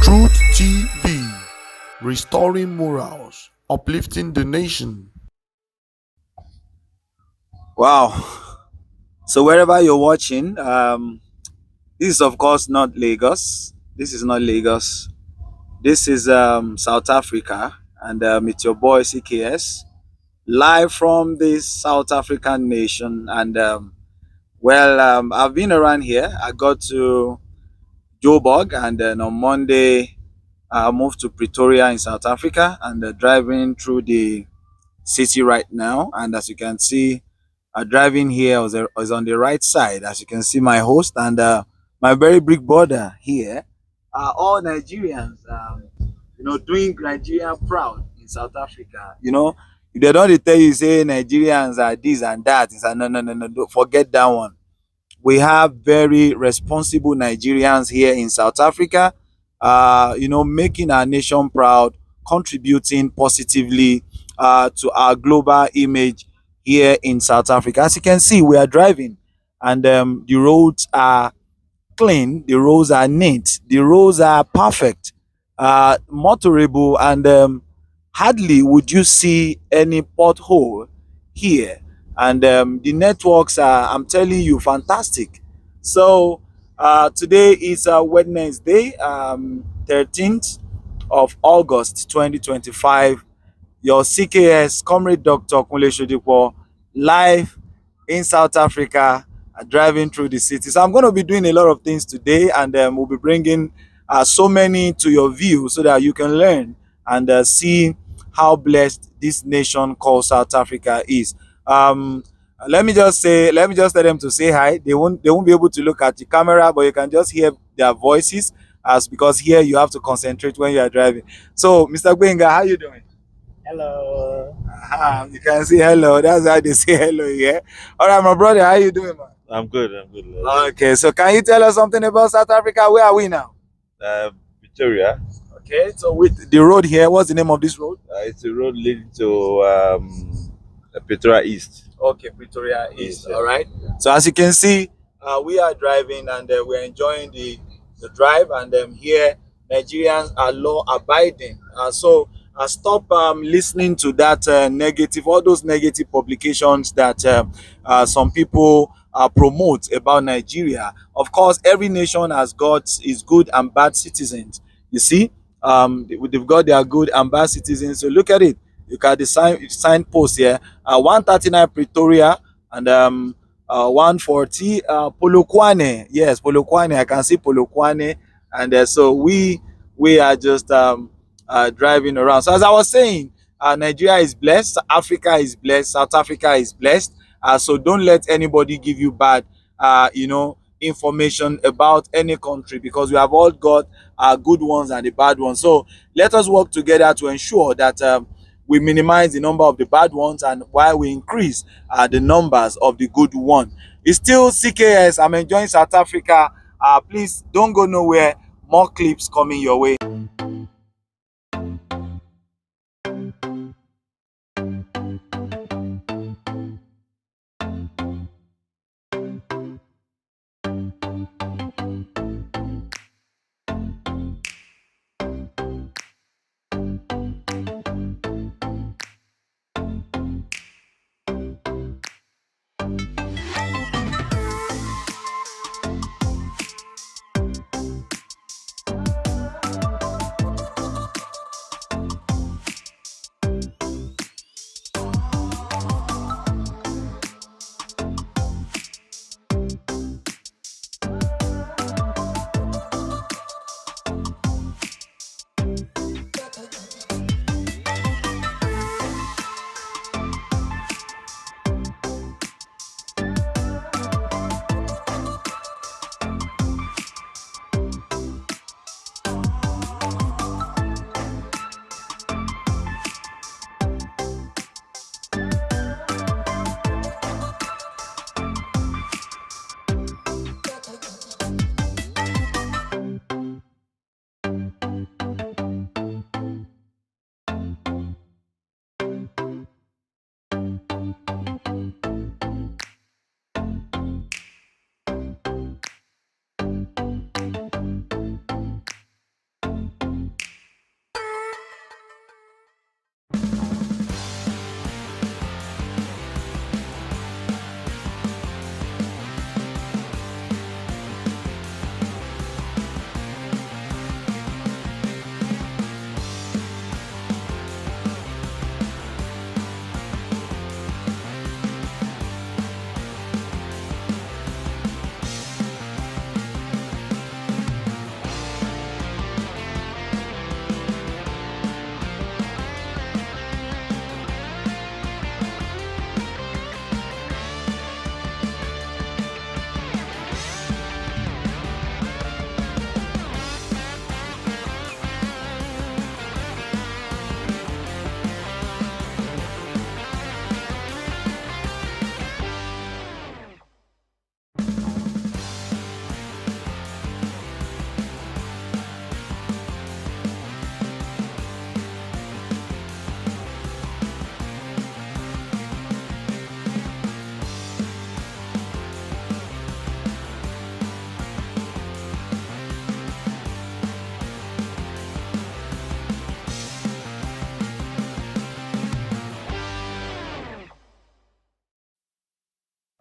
Truth TV, restoring morals, uplifting the nation. Wow. So wherever you're watching, this is of course not Lagos. This is not Lagos. This is South Africa, and it's your boy CKS live from this South African nation. And I've been around here. I got to Joburg, and then on Monday I moved to Pretoria in South Africa, and driving through the city right now. And as you can see, driving here was on the right side. As you can see, my host and my very big brother here are all Nigerians. Doing Nigeria proud in South Africa. If they don't tell you say Nigerians are this and that, it's no, no, no, no. Don't forget that one. We have very responsible Nigerians here in South Africa, making our nation proud, contributing positively to our global image here in South Africa. As you can see, we are driving, and the roads are clean, the roads are neat, the roads are perfect, motorable, and hardly would you see any pothole here. And the networks are, I'm telling you, fantastic. So today is Wednesday, 13th of August 2025. Your CKS Comrade Dr. Kunle Shodipo, live in South Africa, driving through the city. So I'm going to be doing a lot of things today, and we'll be bringing so many to your view so that you can learn and see how blessed this nation called South Africa is. Let me just tell them to say hi. They won't be able to look at the camera, but you can just hear their voices, as because here you have to concentrate when you are driving. So, Mr. Gbenga, how you doing? Hello. You can say hello. That's how they say hello here. All right, my brother, how you doing, man? I'm good. I'm good. Okay, so can you tell us something about South Africa? Where are we now? Victoria. Okay, so with the road here, what's the name of this road? It's a road leading to Pretoria East. Okay, Pretoria East. Yeah. All right. So as you can see, we are driving, and we're enjoying the drive, and here Nigerians are law abiding. So stop listening to that negative, all those negative publications that some people promote about Nigeria. Of course, every nation has got its good and bad citizens. You see, they've got their good and bad citizens. So look at it. Look at the signpost here. 139 Pretoria, and 140 Polokwane. Yes, Polokwane. I can see Polokwane, and so we are just driving around. So as I was saying, Nigeria is blessed, Africa is blessed, South Africa is blessed. So don't let anybody give you bad, information about any country, because we have all got good ones and the bad ones. So let us work together to ensure that we minimize the number of the bad ones, and while we increase the numbers of the good one. It's still CKS. I'm enjoying South Africa. Please don't go nowhere. More clips coming your way.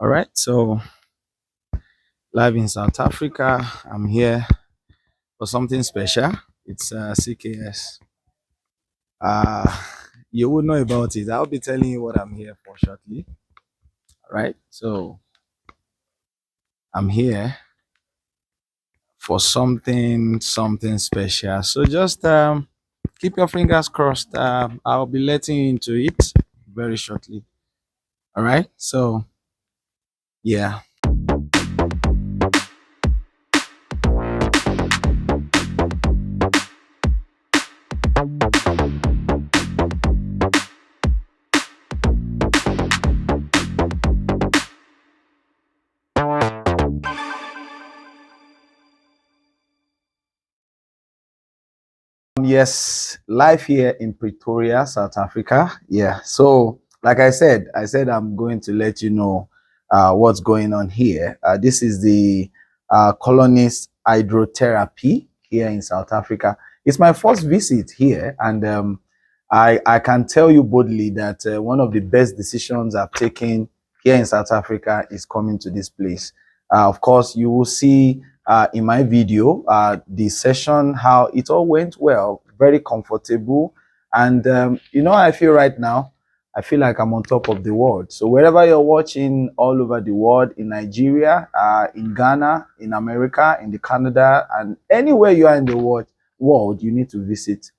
All right, so live in South Africa. I'm here for something special. It's CKS. Uh, you will know about it. I'll be telling you what I'm here for shortly. All right, so I'm here for something special. So just keep your fingers crossed. I'll be letting you into it very shortly. All right, so yeah. Yes, live here in Pretoria, South Africa. Yeah. So, like I said I'm going to let you know what's going on here. This is the COLONixx Hydrotherapy here in South Africa. It's my first visit here, and I can tell you boldly that one of the best decisions I've taken here in South Africa is coming to this place. Of course, you will see in my video the session, how it all went well, very comfortable. And I feel right now, I feel like I'm on top of the world. So wherever you're watching all over the world, in Nigeria, in Ghana, in America, in the Canada, and anywhere you are in the world, you need to visit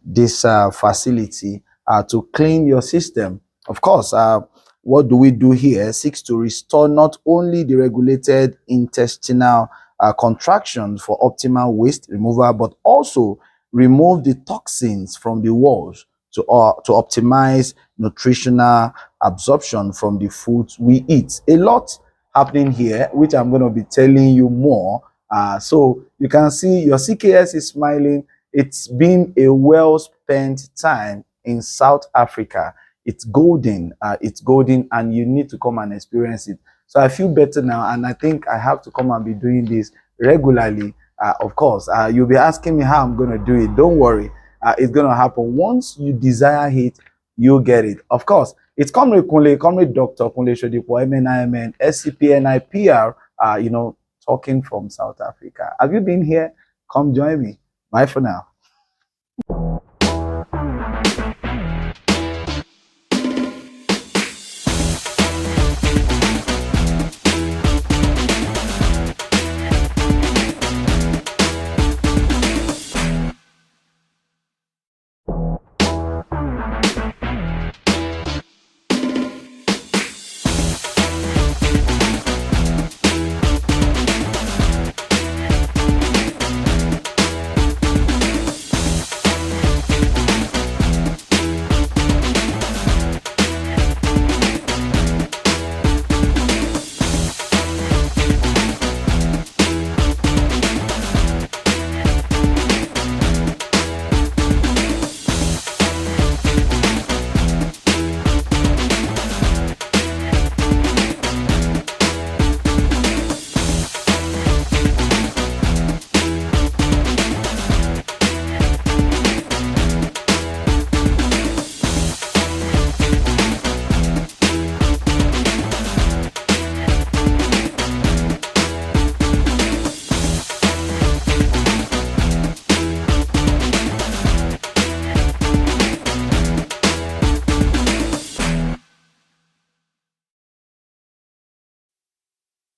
this facility to clean your system. Of course, what do we do here? Seeks to restore not only the regulated intestinal contractions for optimal waste removal, but also remove the toxins from the walls to optimize nutritional absorption from the foods we eat. A lot happening here, which I'm going to be telling you more. So you can see your CKS is smiling. It's been a well spent time in South Africa. It's golden. It's golden, and you need to come and experience it. So I feel better now, and I think I have to come and be doing this regularly. Of course, you'll be asking me how I'm going to do it. Don't worry. It's going to happen. Once you desire it, you'll get it. Of course, it's Comrade Kunle, Comrade Dr. Kunle Shodipo, MNIMN, SCPNIPR, talking from South Africa. Have you been here? Come join me. Bye for now.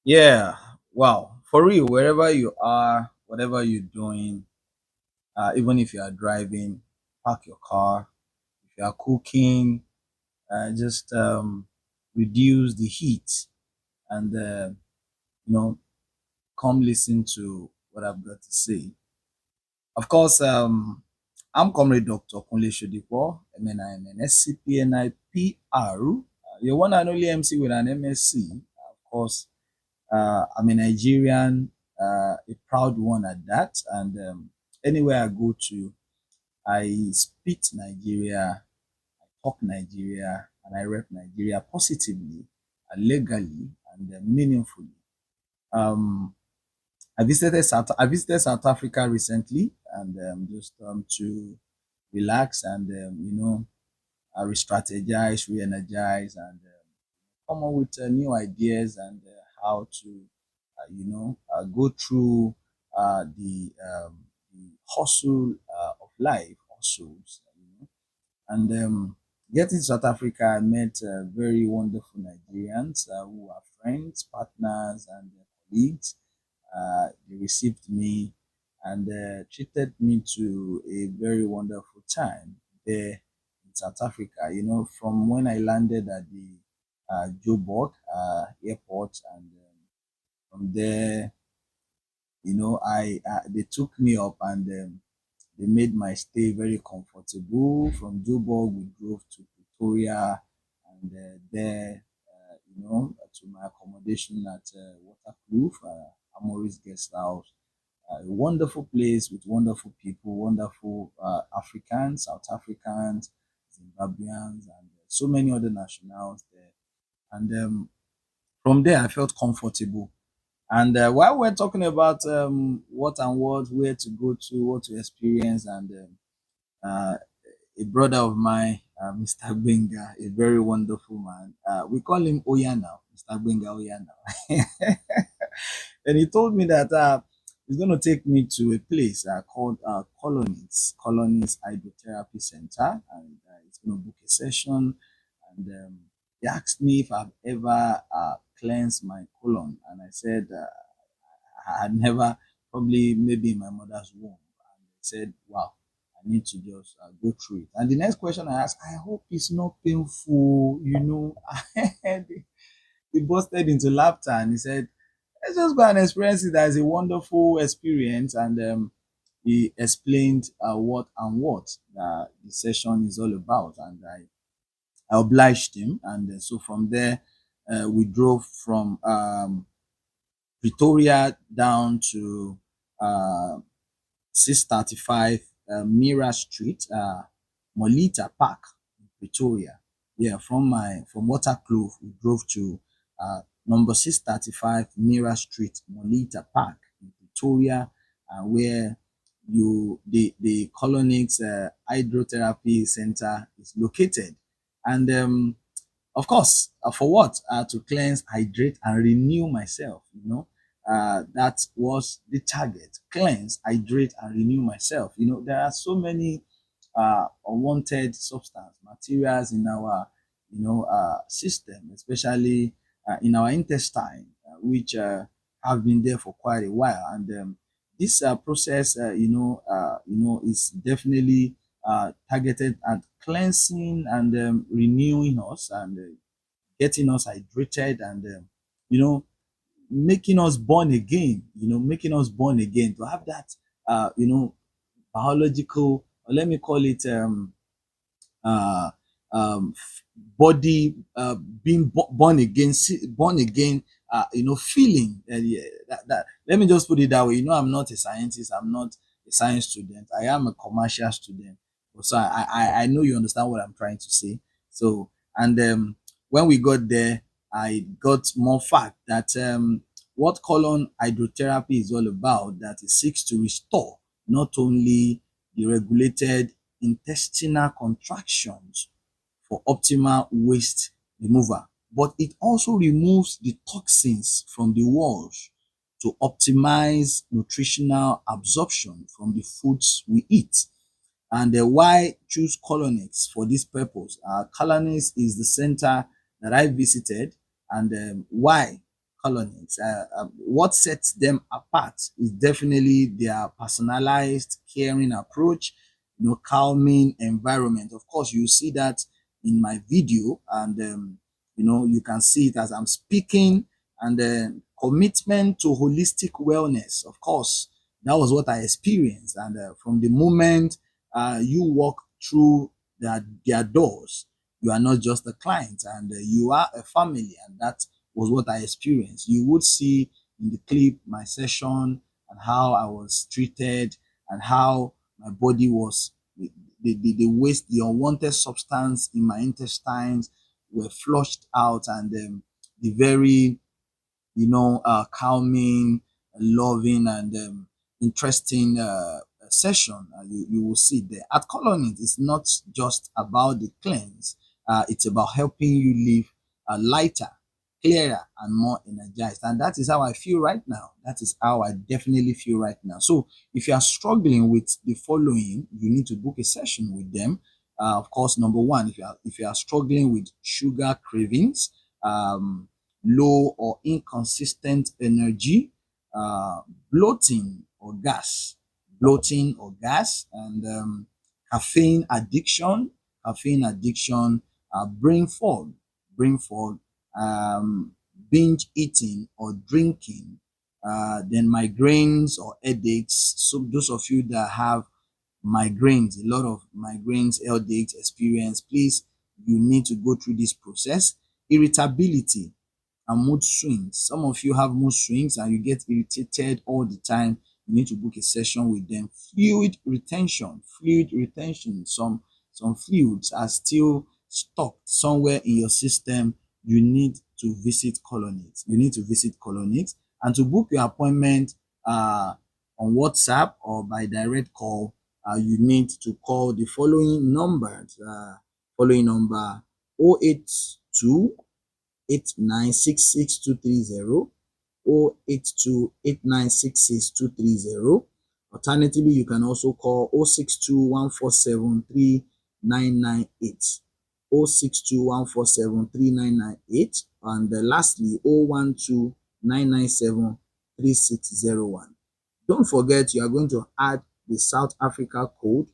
Yeah, wow. For real, wherever you are, whatever you're doing, even if you are driving, park your car. If you are cooking, just reduce the heat and, you know, come listen to what I've got to say. Of course, I'm Comrade Dr. Kunle Shodipo, MNIMN, SCPNIPR, your one and only MC with an MSc. Of course, I'm a Nigerian, a proud one at that. And anywhere I go to, I speak Nigeria, I talk Nigeria, and I rep Nigeria positively, legally, and meaningfully. Um, I visited South Africa recently, and just to relax and re-strategize, re-energize, and come up with new ideas and how to, go through the hustle of life, hustles, and getting to South Africa, I met very wonderful Nigerians who are friends, partners, and colleagues. They received me and treated me to a very wonderful time there in South Africa. From when I landed at the Joburg airport, and from there, I they took me up and they made my stay very comfortable. From Joburg, we drove to Pretoria, and there, to my accommodation at Waterkloof, Amoris Guest House. A wonderful place with wonderful people, wonderful Africans, South Africans, Zimbabweans, and so many other nationals there. And from there, I felt comfortable. And while we're talking about what and what, where to go to, what to experience, and uh, a brother of mine, Mr. Benga, a very wonderful man. We call him Oya now, Mr. Benga Oya now. And he told me that he's going to take me to a place called COLONixx Hydrotherapy Center, and he's going to book a session. And he asked me if I've ever cleansed my colon, and I said I had never, probably maybe in my mother's womb. And he said, "Wow, I need to just go through it." And the next question I asked, I hope it's not painful, He busted into laughter and he said, let's just go and experience it as a wonderful experience. And he explained what and what the session is all about. And I obliged him. And so from there, we drove from Pretoria down to uh, 635 Mira Street, Molita Park, Pretoria. Yeah, from Waterkloof, we drove to number 635 Mira Street, Molita Park in Pretoria, where the COLONixx Hydrotherapy Center is located. And of course, for what? To cleanse, hydrate, and renew myself. That was the target: cleanse, hydrate, and renew myself. There are so many unwanted substance materials in our system, especially in our intestine, which have been there for quite a while. And this process, is definitely targeted at cleansing and renewing us, and getting us hydrated, and making us born again. To have that biological, or let me call it uh, body being born again, feeling. Yeah, let me just put it that way. I'm not a scientist, I'm not a science student, I am a commercial student. So I know you understand what I'm trying to say. So, and when we got there, I got more fact that what colon hydrotherapy is all about, that it seeks to restore not only the regulated intestinal contractions for optimal waste removal, but it also removes the toxins from the walls to optimize nutritional absorption from the foods we eat. And why choose COLONixx for this purpose? COLONixx is the center that I visited. And why COLONixx? What sets them apart is definitely their personalized, caring approach, calming environment. Of course, you see that in my video, and you can see it as I'm speaking. And commitment to holistic wellness. Of course, that was what I experienced. And from the moment you walk through their doors, you are not just a client, and you are a family. And that was what I experienced. You would see in the clip my session, and how I was treated, and how my body was, the waste, the unwanted substance in my intestines were flushed out. And the very calming, loving, and interesting session you will see there. At COLONixx, it's not just about the cleanse, it's about helping you live lighter, clearer, and more energized. And that is how I feel right now. That is how I definitely feel right now. So if you are struggling with the following, you need to book a session with them. Of course, number one, if you are struggling with sugar cravings, low or inconsistent energy, uh, bloating or gas, and caffeine addiction, brain fog, um, binge eating or drinking, then migraines or headaches. So those of you that have migraines, a lot of migraines, headaches experience, please, you need to go through this process. Irritability and mood swings. Some of you have mood swings and you get irritated all the time. You need to book a session with them. Fluid retention. Some fluids are still stuck somewhere in your system. You need to visit COLONixx. And to book your appointment on WhatsApp or by direct call, you need to call the following numbers. Following number 082 8966 230, 082 8966 230. Alternatively, you can also call 062 147 3998, 062 147 3998, and lastly 012 997 3601. Don't forget, you are going to add the South Africa code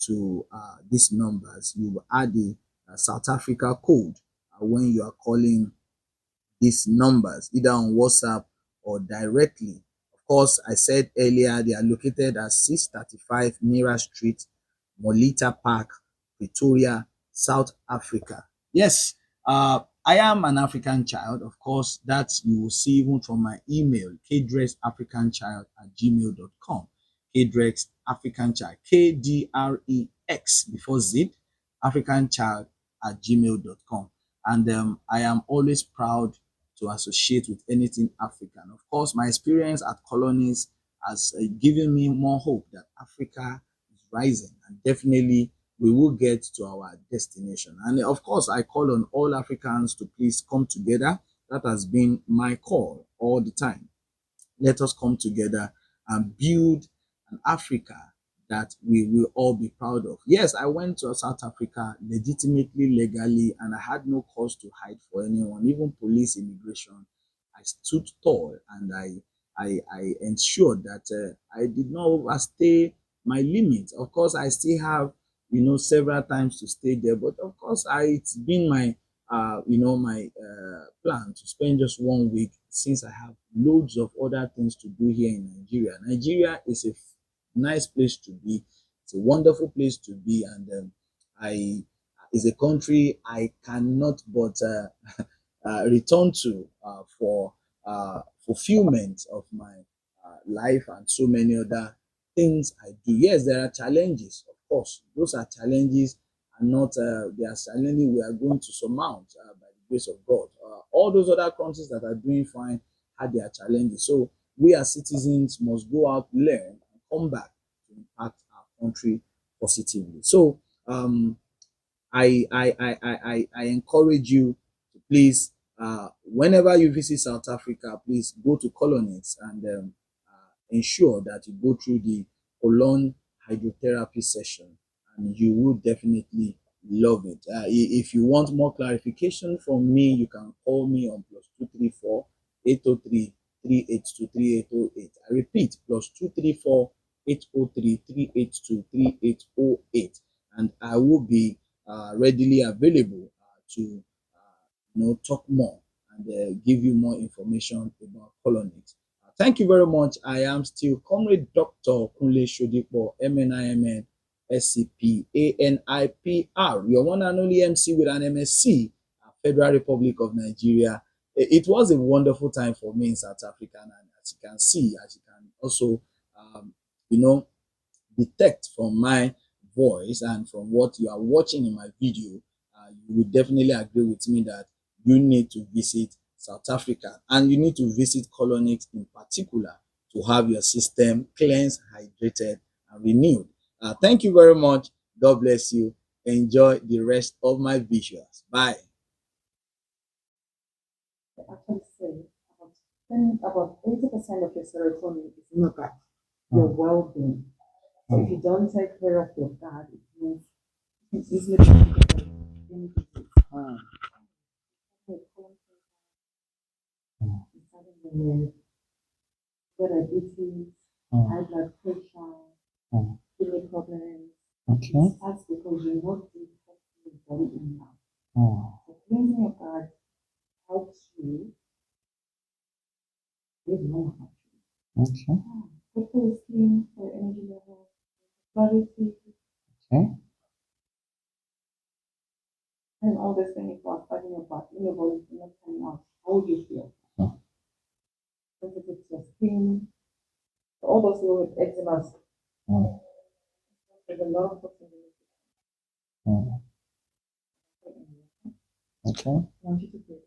to these numbers. You will add the South Africa code when you are calling these numbers, either on WhatsApp or directly. Of course, I said earlier, they are located at 635 Mira Street, Molita Park, Pretoria, South Africa. Yes, I am an African child. Of course, that you will see even from my email, kdrexafricanchild@gmail.com. kdrexafricanchild, KDREX before Z, africanchild@gmail.com. And I am always proud to associate with anything African. Of course, my experience at COLONixx has given me more hope that Africa is rising, and definitely we will get to our destination. And of course, I call on all Africans to please come together. That has been my call all the time. Let us come together and build an Africa that we will all be proud of. Yes, I went to South Africa legitimately, legally, and I had no cause to hide for anyone, even police, immigration. I stood tall, and I ensured that I did not overstay my limits. Of course, I still have, several times to stay there, but of course, it's been my my plan to spend just 1 week, since I have loads of other things to do here in Nigeria. Nigeria is a nice place to be. It's a wonderful place to be, and I is a country I cannot but return to for fulfillment of my life and so many other things I do. Yes, there are challenges, of course. Those are challenges, and not they are challenges we are going to surmount by the grace of God. All those other countries that are doing fine had their challenges. So we as citizens must go out, learn, and come back to impact our country positively. So I encourage you to please, whenever you visit South Africa, please go to COLONixx and ensure that you go through the colon hydrotherapy session, and you will definitely love it. If you want more clarification from me, you can call me on +234 803 382 3808. I repeat, +234 803 382 3808, and I will be readily available to talk more and give you more information about COLONixx. Thank you very much. I am still Comrade Dr. Kunle Shodipo, MNIMN SCPANIPR, your one and only MC with an MSc, Federal Republic of Nigeria. It was a wonderful time for me in South Africa, and as you can see, as you can also, detect from my voice and from what you are watching in my video, you will definitely agree with me that you need to visit South Africa, and you need to visit COLONixx in particular to have your system cleansed, hydrated, and renewed. Thank you very much. God bless you. Enjoy the rest of my visuals. Bye. They actually say about 80% of your serotonin is in your gut, your well-being. So if you don't take care of your gut, it means you can easily get any disease. Starting with diabetes, high blood pressure, kidney problems. Okay. That's because you're not detoxing your body enough. Oh. So cleansing your gut helps you live longer. Okay. Good for your skin, for your energy level, clarity, Okay. and all these things are starting your body, in your body, not coming out. How would you feel? Sensitive to your skin. So all those people with eczema, Mm. there's a lot of possibilities. Mm. Okay. I want you to breathe.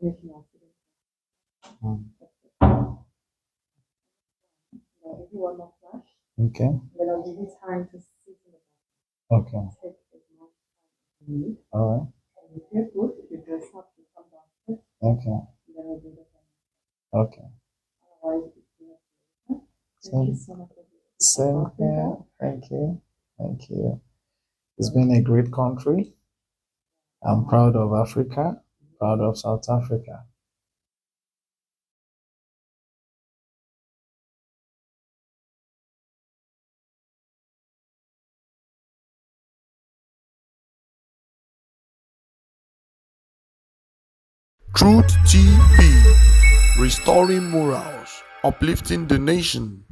Finish your oxygen. Mm. If you want more flash, Okay. then I'll give you time to sit in the Okay. back. Take as much time as you need. All right. And if you're good, if you dress up, you come downstairs, Okay. then we'll do the same. Okay. Otherwise, it's too much. Thank you Same. so much for being Same Africa. here. Thank you. Thank you. It's been a great country. I'm proud of Africa. Proud of South Africa. Truth TV, restoring morals, uplifting the nation.